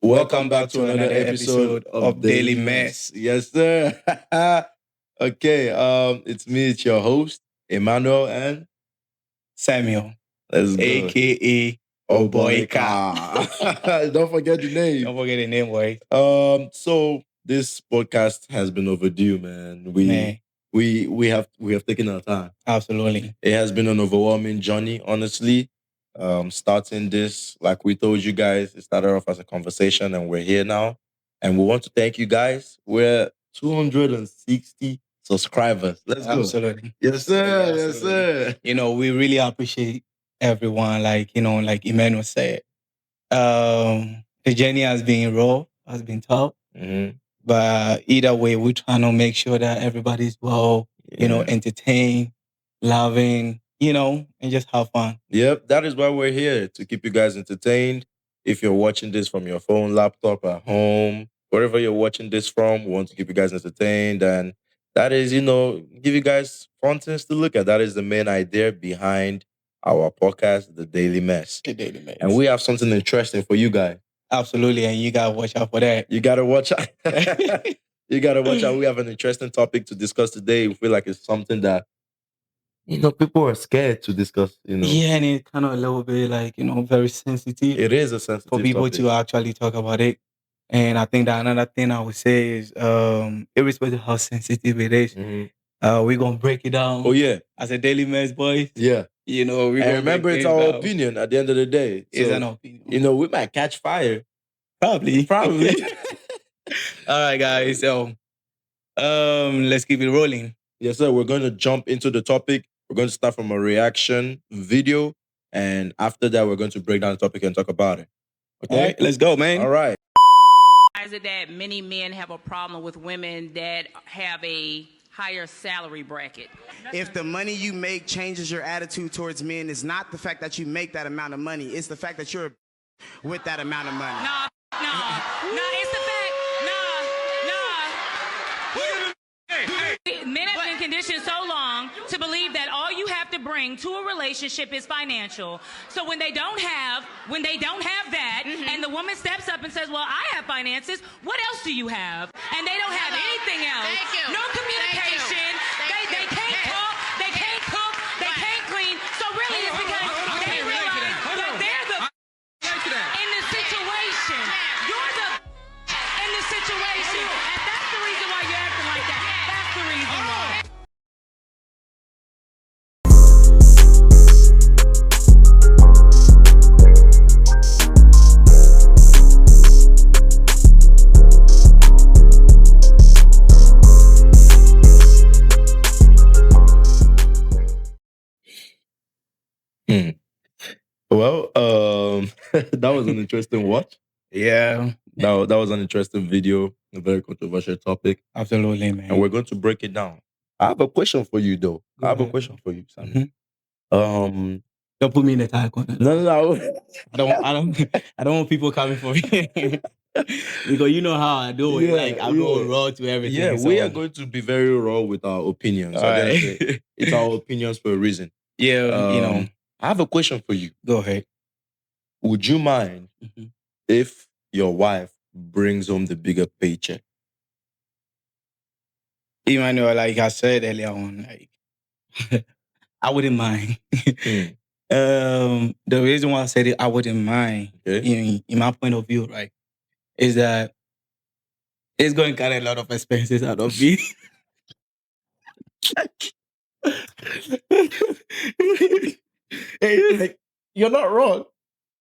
Welcome back to another episode of Daily Mess. Yes, sir. Okay, it's me, it's your host, Emmanuel, and Samuel, let's go. aka Oboyca. Don't forget the name. Don't forget the name, boy. So this podcast has been overdue, man. We have taken our time. Absolutely. It has been an overwhelming journey, honestly. Starting this, like we told you guys, it started off as a conversation, and we're here now. And we want to thank you guys. We're 260 subscribers. Let's go. Absolutely. Yes, sir. Absolutely. Yes, sir. You know, we really appreciate everyone. Like Emmanuel said, the journey has been raw, has been tough. Mm-hmm. But either way, we're trying to make sure that everybody's well, entertained, loving, and just have fun. Yep, that is why we're here, to keep you guys entertained. If you're watching this from your phone, laptop, at home, wherever you're watching this from, we want to keep you guys entertained. And that is, give you guys fun things to look at. That is the main idea behind our podcast, The Daily Mess. The Daily Mess. And we have something interesting for you guys. Absolutely, and you gotta watch out for that. You gotta watch out. You gotta watch out. We have an interesting topic to discuss today. We feel like it's something that people are scared to discuss, Yeah, and it's kind of a little bit like, very sensitive. It is a sensitive for people topic to actually talk about it. And I think that another thing I would say is, irrespective of how sensitive it is, we're gonna break it down. Oh yeah, as a Daily Mess boy. Yeah, we and remember, it's our opinion at the end of the day. It's an opinion. We might catch fire. Probably. All right, guys. So, let's keep it rolling. Yes, sir. We're going to jump into the topic. We're going to start from a reaction video, and after that, we're going to break down the topic and talk about it. Okay, all right, let's go, man. All right. Is it that many men have a problem with women that have a higher salary bracket? If the money you make changes your attitude towards men, it's not the fact that you make that amount of money. It's the fact that you're with that amount of money. Nah, it's the fact. Men have been conditioned so long to believe that all you have to bring to a relationship is financial. So when they don't have that, and the woman steps up and says, well, I have finances, what else do you have? And they don't have anything else. Thank you. No communication. They can't talk, they can't cook, they can't clean. So really it's because they realize that they're the in the situation. You're the in the situation. And that's the reason why you're acting like that. That's the reason why. Well, that was an interesting watch. Yeah. That was an interesting video, a very controversial topic. Absolutely, man. And we're going to break it down. I have a question for you, though. Go I have a ahead. question for you, Sam. Mm-hmm. Don't put me in the tag corner. No. I don't want people coming for me. Because you know how I do it. Like I go raw to everything. Yeah, so we are going to be very raw with our opinions. All right. It's our opinions for a reason. Yeah, I have a question for you. Go ahead. Would you mind if your wife brings home the bigger paycheck? Emmanuel, like I said earlier on, like I wouldn't mind. The reason why I said it, I wouldn't mind, in my point of view, right, is that it's going to cut a lot of expenses out of me. Hey, like, you're not wrong.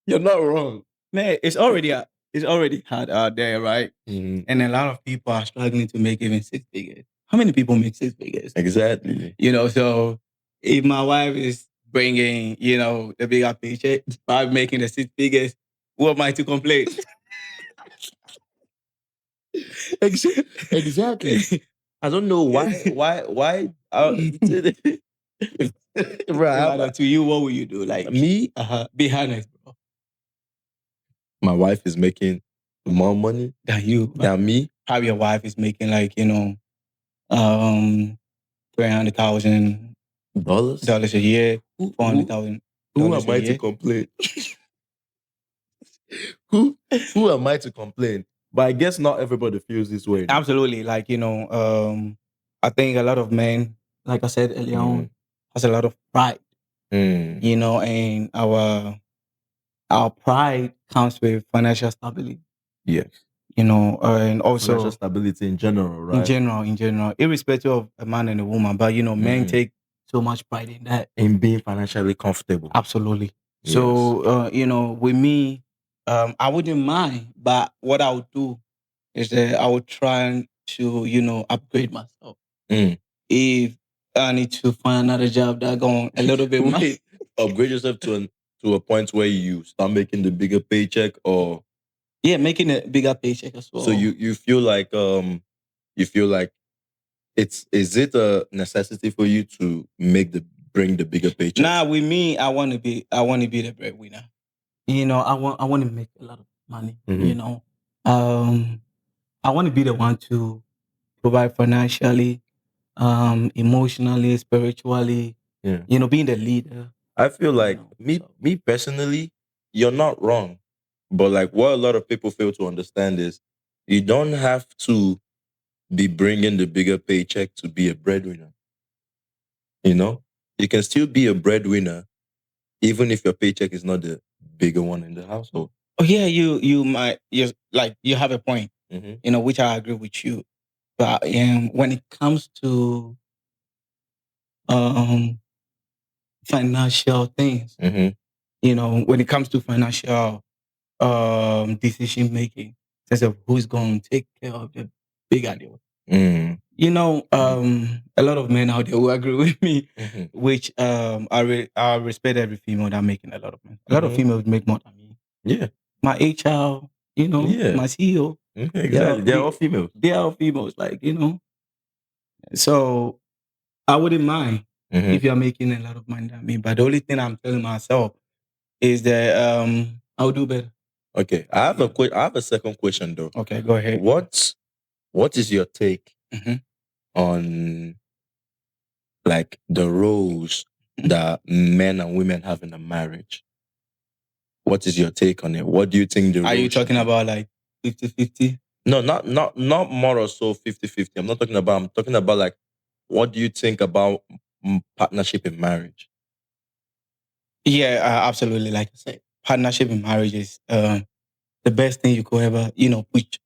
You're not wrong. Man, it's already hard out there, right? And a lot of people are struggling to make even 6 figures. How many people make 6 figures? Exactly. So if my wife is bringing, the bigger paycheck by making the 6 figures, who am I to complain? Exactly. I don't know why. Bro, to you, what will you do? Like me? Be honest, bro. My wife is making more money than you. Than me. How your wife is making $300,000 a year, $400,000. Who am I to complain? who am I to complain? But I guess not everybody feels this way. Absolutely. Like, I think a lot of men, like I said earlier on, has a lot of pride, and our pride comes with financial stability, Yes. and Financial also stability in general, right? in general, irrespective of a man and a woman. But men take so much pride in that. In being financially comfortable. Absolutely. Yes. So, with me, I wouldn't mind, but what I would do is that I would try to, upgrade myself. If I need to find another job that going a little bit more. Wait, upgrade yourself to a point where you start making the bigger paycheck, or Yeah, making a bigger paycheck as well. so you feel like is it a necessity for you to bring the bigger paycheck? Nah, with me, I want to be the breadwinner. I want to make a lot of money. I want to be the one to provide financially, emotionally, spiritually. Yeah. Being the leader. I feel like me personally, you're not wrong. But like what a lot of people fail to understand is you don't have to be bringing the bigger paycheck to be a breadwinner. You can still be a breadwinner even if your paycheck is not the bigger one in the household. Oh yeah, you have a point. Which I agree with you. But when it comes to financial things, when it comes to financial decision making, in terms of who's going to take care of the bigger deal. A lot of men out there will agree with me, which I respect every female that making a lot of money. A lot of females make more than me. Yeah. My HR, my CEO. Exactly. They're all females. They are all females, so I wouldn't mind if you're making a lot of money than me. But the only thing I'm telling myself is that I'll do better. Okay. I have a second question though. Okay, go ahead. What is your take on like the roles that men and women have in a marriage? What is your take on it? What do you think the Are roles you talking should be? about like 50-50? No, not more or so 50-50. I'm talking about like what do you think about partnership in marriage? Yeah, absolutely. Like I said, partnership in marriage is the best thing you could ever, put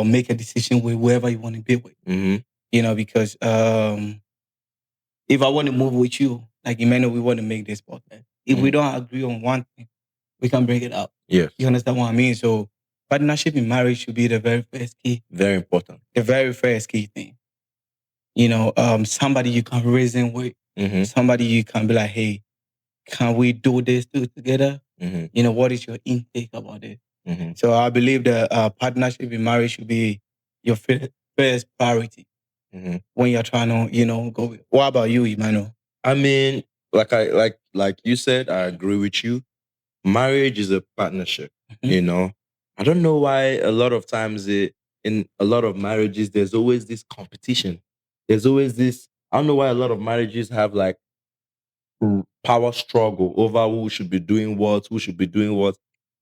make a decision with whoever you want to be with. Because if I want to move with you, like Emmanuel, we want to make this podcast. If we don't agree on one thing, we can bring it up. Yes. You understand what I mean? So partnership in marriage should be the very first key. Very important. The very first key thing. Somebody you can reason with, somebody you can be like, hey, can we do this together? What is your intake about it? So I believe the partnership in marriage should be your first priority when you're trying to, go with. What about you, Emmanuel? I mean, like you said, I agree with you. Marriage is a partnership. I don't know why a lot of times in a lot of marriages there's always this competition. There's always this. I don't know why a lot of marriages have like power struggle over who should be doing what,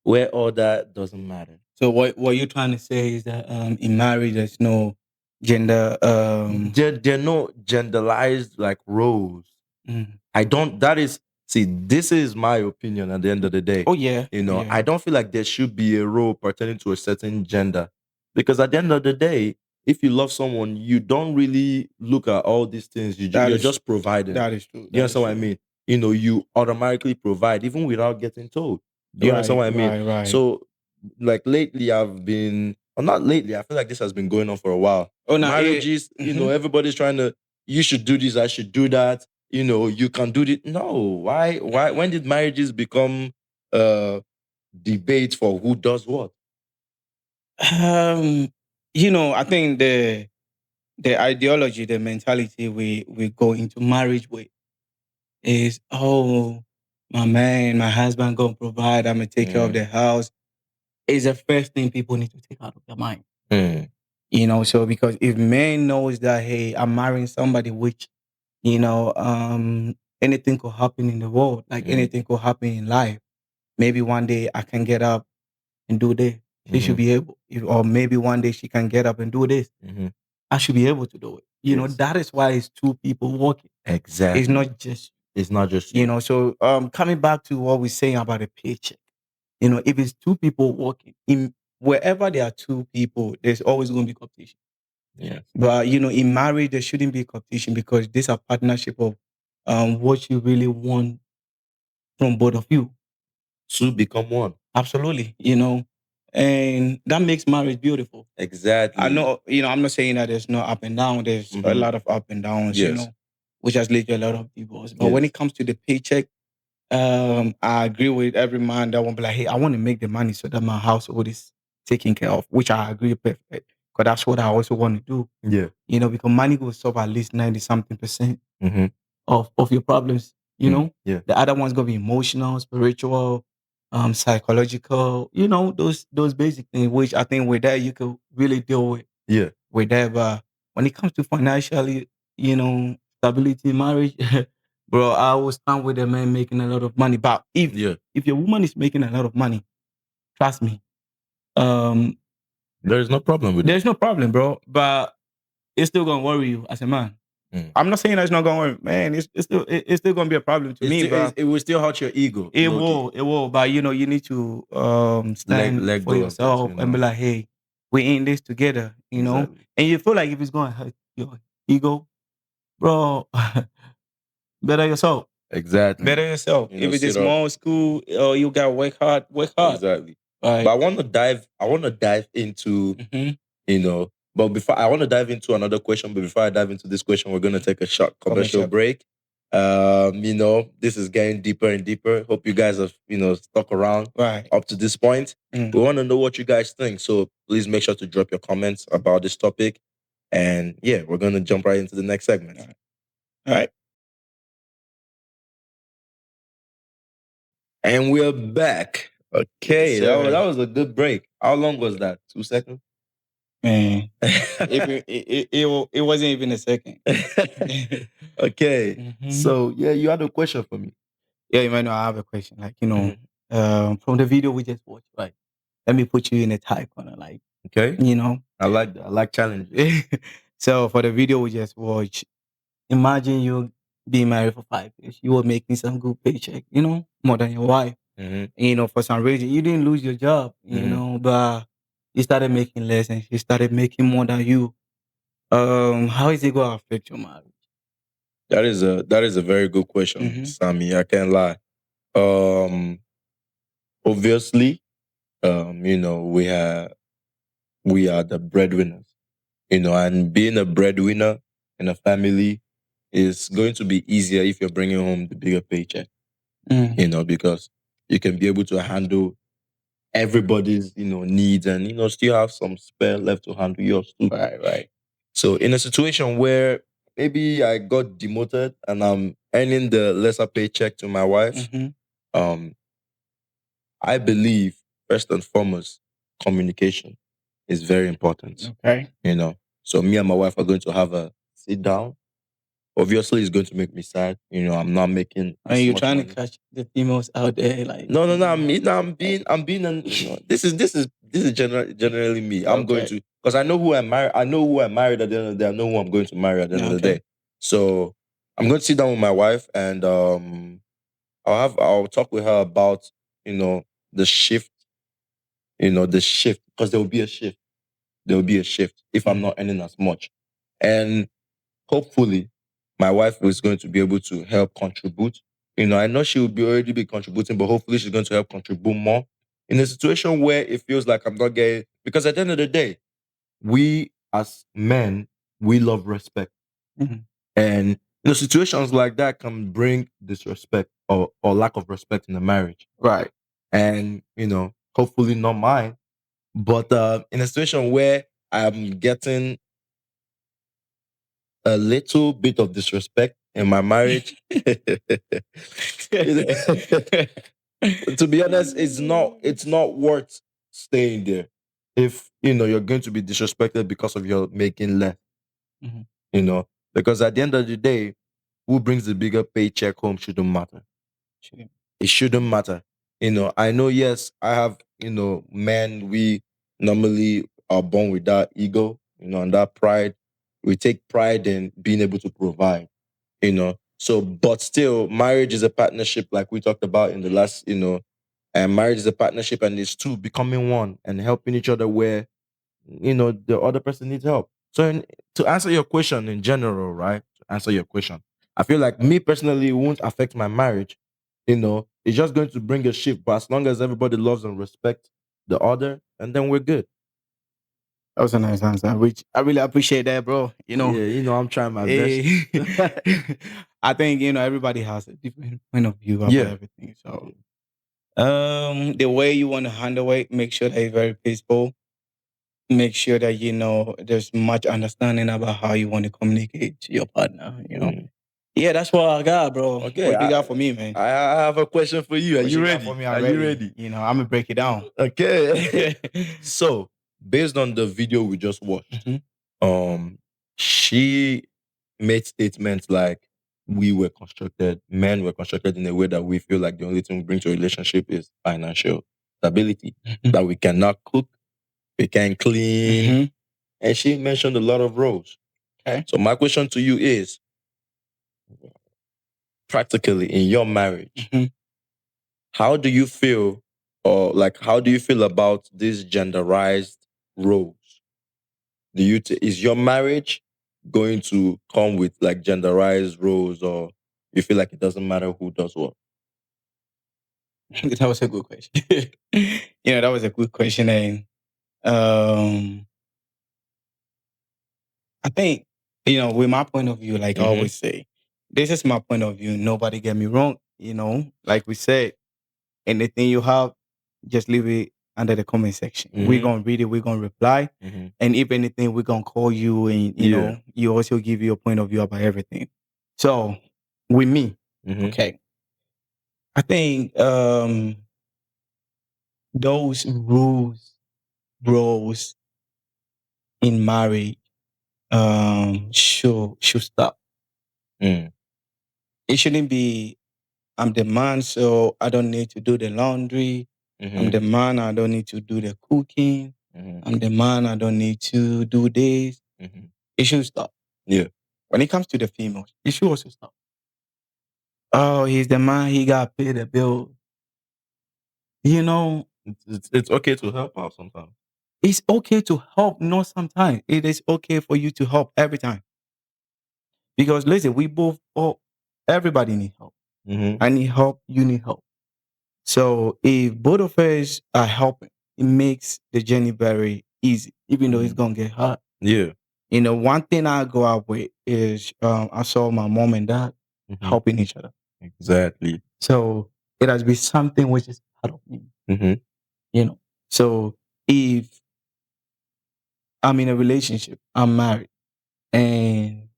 where all that doesn't matter. So what you're trying to say is that in marriage there's no gender. There are no genderized like roles. I don't. That is. See, this is my opinion. At the end of the day, Oh yeah, I don't feel like there should be a role pertaining to a certain gender, because at the end of the day, if you love someone, you don't really look at all these things. You're just providing. That is true. You understand what I mean? You automatically provide even without getting told. You understand what I mean? Right. So, like lately, or not lately. I feel like this has been going on for a while. Oh, no, marriages. Everybody's trying to. You should do this. I should do that. You can do it. No, why? When did marriages become debate for who does what? I think the ideology, the mentality we go into marriage with is, oh, my husband gonna provide, I'm gonna take care of the house. Is the first thing people need to take out of their mind. So because if man knows that, hey, I'm marrying somebody which, anything could happen in the world, like anything could happen in life. Maybe one day I can get up and do this. She should be able, or maybe one day she can get up and do this. I should be able to do it. You know, that is why it's two people working. Exactly. It's not just you know. So coming back to what we're saying about a paycheck, you know, if it's two people working in wherever there are two people, there's always going to be competition. Yeah. But you know, in marriage, there shouldn't be competition because these are partnership of what you really want from both of you. Two become one. Absolutely, you know, and that makes marriage beautiful. Exactly. I know, you know, I'm not saying that there's no up and down. There's a lot of up and downs, you Yes. know, which has led to a lot of divorce. But when it comes to the paycheck, I agree with every man that won't be like, hey, I want to make the money so that my household is taken care of, which I agree perfect. Because that's what I also want to do. Yeah. You know, because money will solve at least 90 something percent of your problems, you know? Yeah. The other one's gonna be emotional, spiritual, psychological, you know, those basic things, which I think with that you could really deal with. Yeah. With that. But when it comes to financially, you know, stability, marriage, bro, I will stand with a man making a lot of money. But if your woman is making a lot of money, trust me, there's no problem with it. there's no problem, bro. But it's still gonna worry you as a man. I'm not saying that it's not gonna worry, man. It's still gonna be a problem to me, but it will still hurt your ego. it will. But you know, you need to stand Let for go of yourself this, you and be know? like, hey, we in this together, you know. Exactly. And you feel like if it's gonna hurt your ego, bro, better yourself. Exactly. Better yourself. You know, If it's a sit up. small school, you gotta work hard. Work hard. Exactly. Right. But I want to dive into, you know, but before I want to dive into another question, but before I dive into this question, we're gonna take a short commercial break. You know, this is getting deeper and deeper. Hope you guys have, you know, stuck around up to this point. We want to know what you guys think. So please make sure to drop your comments about this topic. And yeah, we're gonna jump right into the next segment. All right. And we're back. Okay, Yes, sir. that was a good break. How long was that? 2 seconds? Man, it wasn't even a second. Okay. So yeah, you had a question for me. Yeah, Emmanuel, I have a question. Like, you know, from the video we just watched, right? Let me put you in a tight corner, like, Okay. you know. I like that. I like challenges. So for the video we just watched, imagine you being married for 5 years. You were making some good paycheck, you know, more than your wife. And, you know, for some reason, you didn't lose your job, you know, but you started making less and she started making more than you. How is it going to affect your marriage? That is a very good question, Sammy. I can't lie. Obviously, you know, we are the breadwinners. You know, and being a breadwinner in a family is going to be easier if you're bringing home the bigger paycheck. You know, because you can be able to handle everybody's, you know, needs and, you know, still have some spare left to handle yours too. Right. So in a situation where maybe I got demoted and I'm earning the lesser paycheck to my wife, I believe first and foremost, communication is very important. Okay. You know, so me and my wife are going to have a sit down. Obviously, it's going to make me sad. You know, I'm not making. Are you trying to catch the females out there? Like, no. I'm being. You know, this is generally me. I'm going to because I know who I married. I know who I married at the end of the day. I know who I'm going to marry at the end of the day. So I'm going to sit down with my wife and I'll talk with her about, you know, the shift. You know, the shift because there will be a shift. There will be a shift if I'm not earning as much, and hopefully my wife is going to be able to help contribute. You know, I know she will be already be contributing, but hopefully she's going to help contribute more in a situation where it feels like I'm not getting, because at the end of the day, we as men, we love respect. And you know, situations like that can bring disrespect or lack of respect in a marriage. Right. And, you know, hopefully not mine. But in a situation where I'm getting a little bit of disrespect in my marriage. To be honest, it's not worth staying there. If you know you're going to be disrespected because of your making less, you know, because at the end of the day, who brings the bigger paycheck home shouldn't matter. It shouldn't matter. I know, yes, I have, men, we normally are born with that ego, and that pride. We take pride in being able to provide, So, but still, marriage is a partnership, like we talked about in the last, and marriage is a partnership, and it's two becoming one and helping each other where, the other person needs help. So, to answer your question in general, right? To answer your question, I feel like me personally, it won't affect my marriage. It's just going to bring a shift, but as long as everybody loves and respect the other, and then we're good. That was a nice answer, which I really appreciate that, bro. Yeah, I'm trying my best. I think everybody has a different point of view about Yeah. everything. So, the way you want to handle it, make sure that it's very peaceful. Make sure that there's much understanding about how you want to communicate to your partner. Yeah, that's what I got, bro. Okay, What you got for me, man? I have a question for you. Are What you got ready? for me Are you already? ready? I'm gonna break it down. Okay. So, based on the video we just watched, she made statements like men were constructed in a way that we feel like the only thing we bring to a relationship is financial stability. That we cannot cook, we can clean, and she mentioned a lot of roles. Okay. So my question to you is, practically in your marriage, how do you feel, or like, how do you feel about these genderized roles? Is your marriage going to come with like genderized roles, or you feel like it doesn't matter who does what? That was a good question. That was a good question, and I think with my point of view, like I always say, this is my point of view. Nobody get me wrong. Like we said, anything you have, just leave it under the comment section. We're gonna read it. We're gonna reply, and if anything, we're gonna call you, and you also give your point of view about everything. So with me, okay, I think those roles in marriage should stop. It shouldn't be I'm the man, so I don't need to do the laundry. I'm the man, I don't need to do the cooking. I'm the man, I don't need to do this. It should stop. Yeah. When it comes to the females, it should also stop. Oh, he's the man, he got to pay the bill. It's okay to help out sometimes. It's okay to help, not sometimes. It is okay for you to help every time. Because listen, everybody need help. I need help, you need help. So if both of us are helping, it makes the journey very easy, even though it's gonna get hard. Yeah. One thing I go out with is I saw my mom and dad helping each other. Exactly. So it has been something which is part of me. So if I'm in a relationship, I'm married, and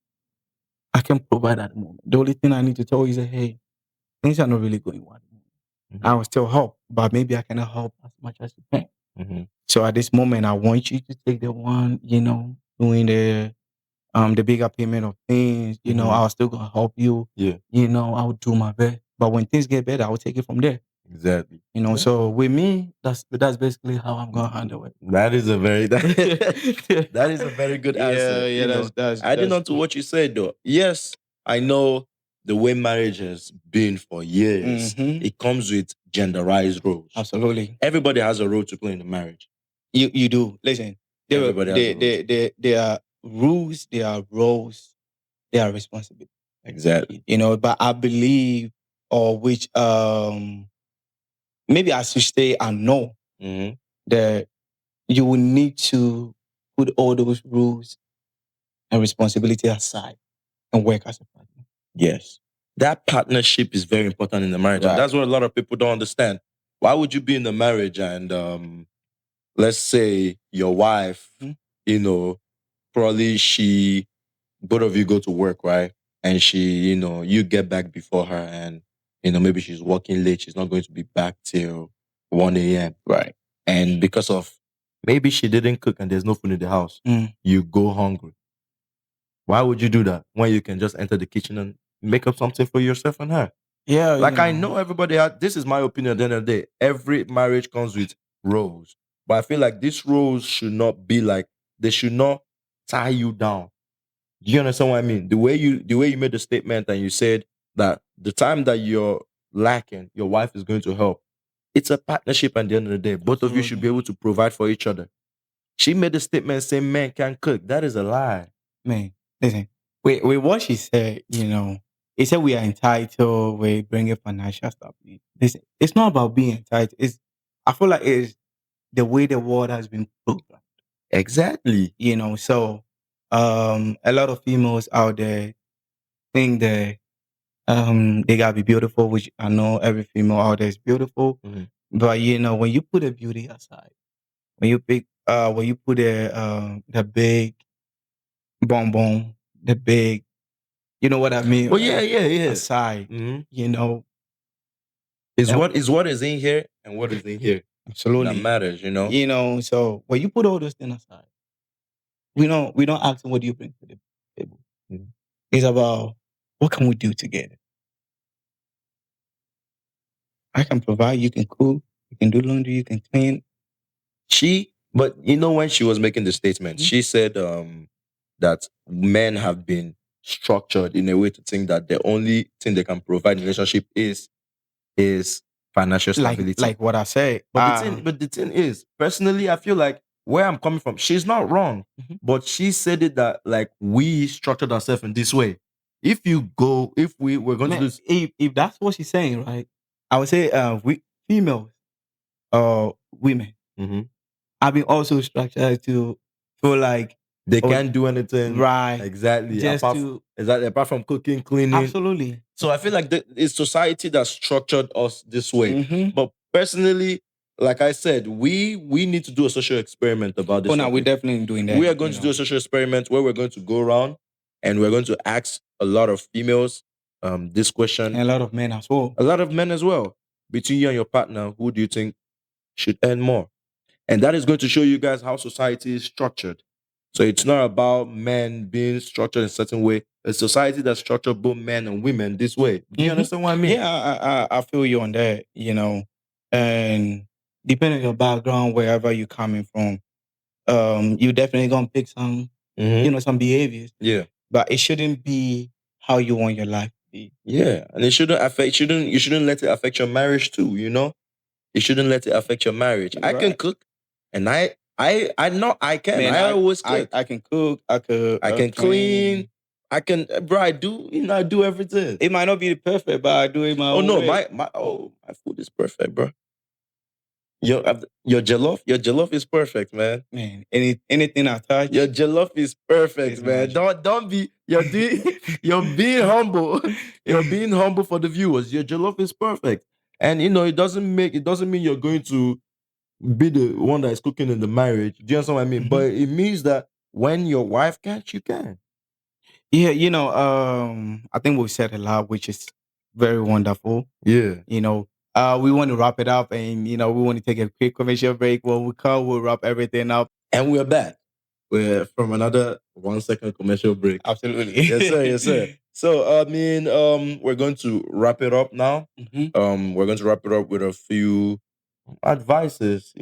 I can provide at the moment. The only thing I need to tell you is that, hey, things are not really going well. I will still help, but maybe I cannot help as much as you can. So at this moment, I want you to take the one, doing the bigger payment of things. I'll still gonna help you. Yeah. I will do my best. But when things get better, I will take it from there. Exactly. So with me, that's basically how I'm gonna handle it. That is a very that is a very good answer. That's adding on to what you said though. Yes, I know the way marriage has been for years. It comes with genderized roles. Absolutely. Everybody has a role to play in the marriage. You do. Listen, Everybody has a role. there are rules, there are roles, there are responsibilities. Exactly. But I believe, or which maybe I should say I know that you will need to put all those rules and responsibility aside and work as a partner. Yes. That partnership is very important in the marriage. Right. And that's what a lot of people don't understand. Why would you be in a marriage and let's say your wife, probably both of you go to work, right? And she, you get back before her and, maybe she's working late. She's not going to be back till 1 a.m. Right. And because of maybe she didn't cook and there's no food in the house, you go hungry. Why would you do that when you can just enter the kitchen and make up something for yourself and her? Yeah, Like I know everybody had this is my opinion at the end of the day. Every marriage comes with roles. But I feel like these roles should not be like they should not tie you down. Do you understand what I mean? The way you made the statement and you said that the time that you're lacking, your wife is going to help. It's a partnership at the end of the day. Both of you should be able to provide for each other. She made a statement saying men can't cook. That is a lie. Man, listen, with what she said, he said we are entitled, we bring in financial stuff. Listen, it's not about being entitled. I feel like it's the way the world has been programmed. Exactly. So a lot of females out there think that they gotta be beautiful, which I know every female out there is beautiful. Mhm. But when you put a beauty aside, when you put the big bonbon, the big, you know what I mean, Well, yeah, right? yeah, yeah. Aside, Mhm. Is what is in here and what is in here absolutely that matters, So when you put all those things aside, we don't ask them what do you bring to the table. Mhm. It's about what can we do together. I can provide, you can cook, you can do laundry, you can clean. But when she was making the statement, Mhm. she said that men have been structured in a way to think that the only thing they can provide in a relationship is financial stability. Like what I said. But the thing is, personally, I feel like where I'm coming from, she's not wrong. Mhm. But she said it that like we structured ourselves in this way. If we were going to do Man, this, if that's what she's saying, right? I would say we females, women, Mhm. have been also structured to feel like they can't do anything right, exactly just apart from cooking, cleaning. absolutely. So I feel like it's society that structured us this way. Mhm. But personally, like I said, we need to do a social experiment about this Oh no, we're topic. definitely doing that. We are going to do a social experiment where we're going to go around and we're going to ask a lot of females this question, and a lot of men as well. a lot of men as well. Between you and your partner, who do you think should earn more? And that is going to show you guys how society is structured. So it's not about men being structured in a certain way. A society that's structured both men and women this way. Do you Mhm. understand what I mean? Yeah, I feel you on that. And depending on your background, wherever you're coming from, you definitely gonna pick some, Mhm. some behaviors. Yeah. But it shouldn't be how you want your life to be. Yeah. And you shouldn't let it affect your marriage too, You shouldn't let it affect your marriage. I can Right. cook and I know I can. Man, I always cook. I can cook. I could. I can clean. I can, bro. I do everything. It might not be perfect, but I do it my Oh own no, way. my food is perfect, bro. Your jollof is perfect, man. Man, anything I touch, Your jollof is perfect, It's man. magic. Don't be you're being humble. You're being humble for the viewers. Your jollof is perfect. And it doesn't mean you're going to be the one that is cooking in the marriage. Do you understand what I mean? Mhm. But it means that when your wife can't, you can. Yeah, I think we've said a lot, which is very wonderful. Yeah. We want to wrap it up, and we want to take a quick commercial break. When we come, we'll wrap everything up. And we're back. We're from another 1 second commercial break. Absolutely. Yes, sir. Yes, sir. So, we're going to wrap it up now. Mhm. We're going to wrap it up with a few advices,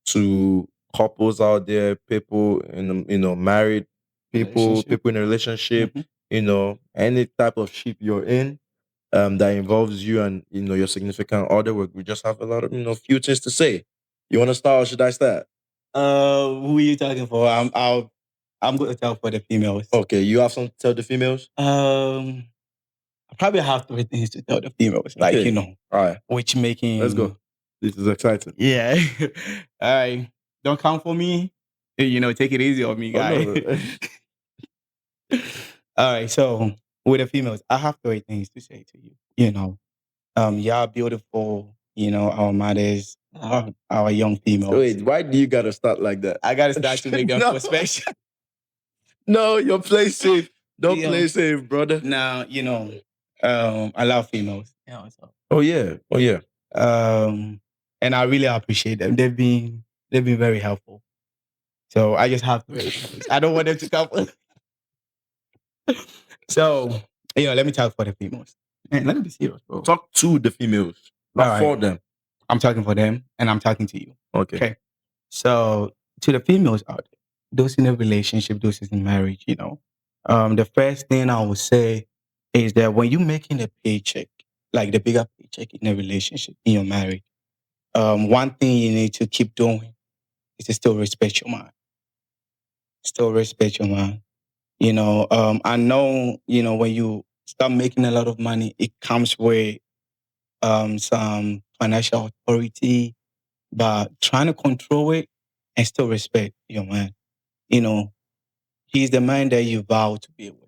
to couples out there, people in, married people, Relationship. people in a relationship, Mhm. any type of ship you're in, that involves you and, your significant other. We just have a lot of, few things to say. You want to start or should I start? Who are you talking for? I'm going to tell for the females. Okay, you have something to tell the females? I probably have 3 things to tell the females, Okay. All right. which making. Let's go. This is exciting. Yeah. All right. Don't come for me. Take it easy on me, Oh, guy. no. All right. So with the females, I have 3 things to say to you. Y'all beautiful. Our mothers, our young females. Wait, why do you gotta start like that? I gotta start to make them No. feel special. No, you're play safe. Don't Yeah. play safe, brother. Now, I love females. Oh yeah. Oh yeah. And I really appreciate them. They've been very helpful. So I just have to. I don't want them to come. So, let me talk for the females. Man, let me be serious, bro. Talk to the females, not All for right. them. I'm talking for them, and I'm talking to you. Okay. Okay. So to the females out there, those in a relationship, those in marriage, the first thing I would say is that when you're making a paycheck, like the bigger paycheck in a relationship, in your marriage, one thing you need to keep doing is to still respect your man. Still respect your man. I know, when you start making a lot of money, it comes with some financial authority, but trying to control it and still respect your man. You know, he's the man that you vow to be with.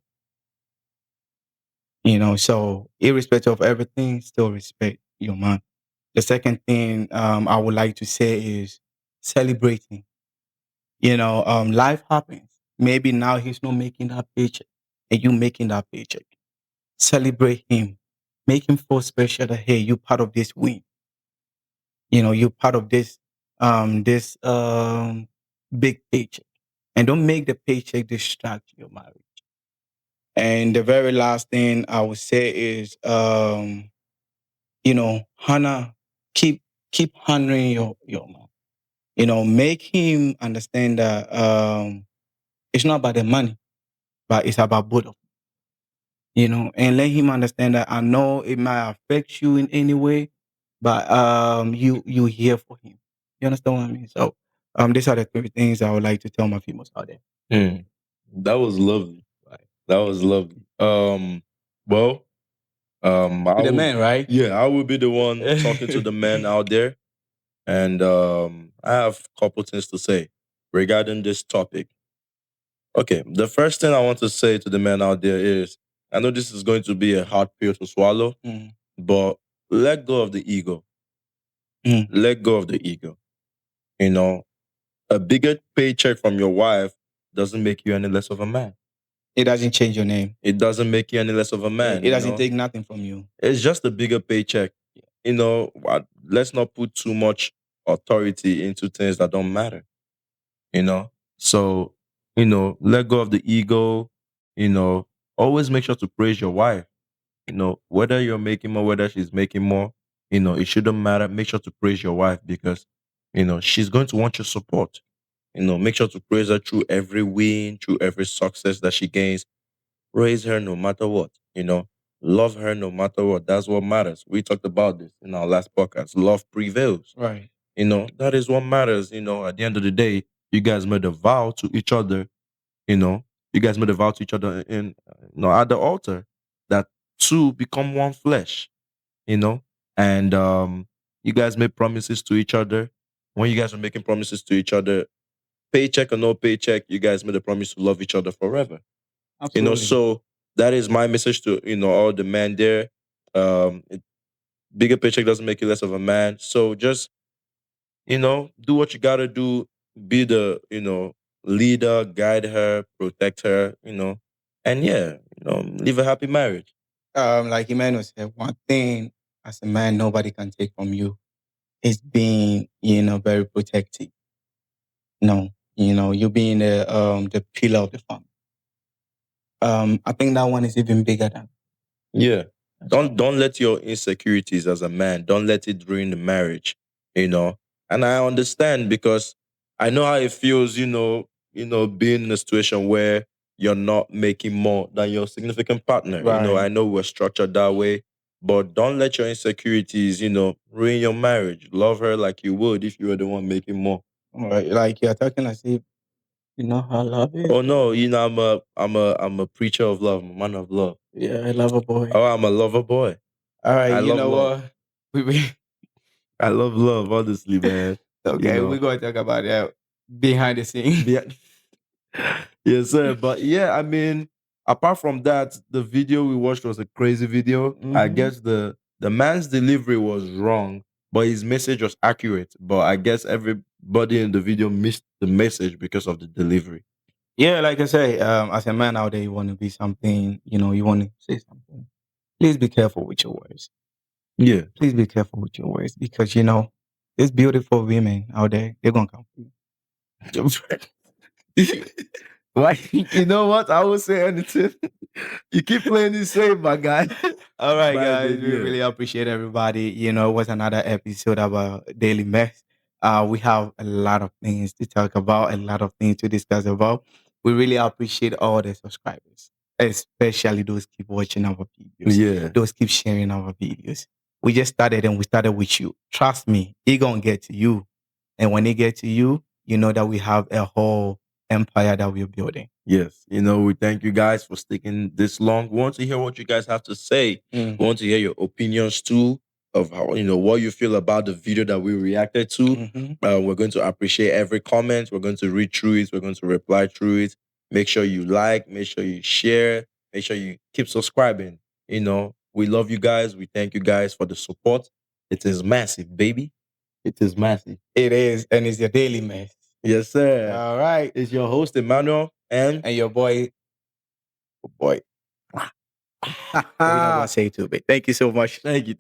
So irrespective of everything, still respect your man. The second thing I would like to say is celebrating. Life happens. Maybe now he's not making that paycheck and you making that paycheck. Celebrate him. Make him feel special that hey, you're part of this win. You're part of this big paycheck. And don't make the paycheck distract your marriage. And the very last thing I would say is honor, keep honoring your man. Make him understand that it's not about the money, but it's about both of and let him understand that I know it might affect you in any way, but you here for him. You understand what I mean? So these are the three things I would like to tell my females out there. That was lovely. That was lovely. Well, To the men, right? Yeah, I will be the one talking to the men out there, and I have a couple things to say regarding this topic. Okay, the first thing I want to say to the men out there is, I know this is going to be a hard pill to swallow, but let go of the ego. Let go of the ego. A bigger paycheck from your wife doesn't make you any less of a man. It doesn't change your name. It doesn't make you any less of a man. It doesn't take nothing from you. It's just a bigger paycheck. Let's not put too much authority into things that don't matter. So, let go of the ego. Always make sure to praise your wife. Whether you're making more, whether she's making more, it shouldn't matter. Make sure to praise your wife because, she's going to want your support. Make sure to praise her through every win, through every success that she gains. Praise her no matter what. Love her no matter what. That's what matters. We talked about this in our last podcast. Love prevails. Right. That is what matters. At the end of the day, you guys made a vow to each other. You guys made a vow to each other at the altar that two become one flesh. And you guys made promises to each other. When you guys were making promises to each other, paycheck or no paycheck, you guys made a promise to love each other forever. Absolutely. So that is my message to all the men there. Bigger paycheck doesn't make you less of a man. So just do what you gotta do. Be the leader, guide her, protect her. And yeah, live a happy marriage. Like Emmanuel said, one thing as a man nobody can take from you is being very protective. You being the pillar of the family. I think that one is even bigger than. Yeah. Don't let your insecurities as a man, don't let it ruin the marriage, And I understand because I know how it feels, being in a situation where you're not making more than your significant partner. Right. I know we're structured that way, but don't let your insecurities, ruin your marriage. Love her like you would if you were the one making more. Right. Like you're talking as if you know how love is. Oh no, I'm a preacher of love, I'm a man of love. Yeah, I love a boy. Oh, I'm a lover boy. All right, I you love know love. what? I love love, honestly, man. Okay, we're going to talk about that behind the scenes. Yes, sir. But yeah, I mean, apart from that, the video we watched was a crazy video. I guess the man's delivery was wrong, but his message was accurate. But I guess everybody in the video missed the message because of the delivery. Yeah, like I say, as a man out there, you want to be something, you want to say something. Please be careful with your words. Yeah. Please be careful with your words because, these beautiful women out there, they're going to come for you. Why? You know what? I will say anything. You keep playing this safe, my guy. All right, Bye, guys. baby. We Yeah. really appreciate everybody. You know, it was another episode of Daily Mess. We have a lot of things to talk about, a lot of things to discuss about. We really appreciate all the subscribers, especially those keep watching our videos. Yeah. Those keep sharing our videos. We just started and we started with you. Trust me, it gonna get to you. And when it get to you, you know that we have a whole empire that we're building. Yes. You know, we thank you guys for sticking this long. We want to hear what you guys have to say. Mm. We want to hear your opinions too of how, what you feel about the video that we reacted to. Mhm. We're going to appreciate every comment. We're going to read through it. We're going to reply through it. Make sure you like, make sure you share, make sure you keep subscribing. We love you guys. We thank you guys for the support. It is massive, baby. It is massive. It is, and it's your Daily Mess. Yes, sir. All right. It's your host, Emmanuel, and your boy. boy. We're not gonna say it too big. Thank you so much. Thank you.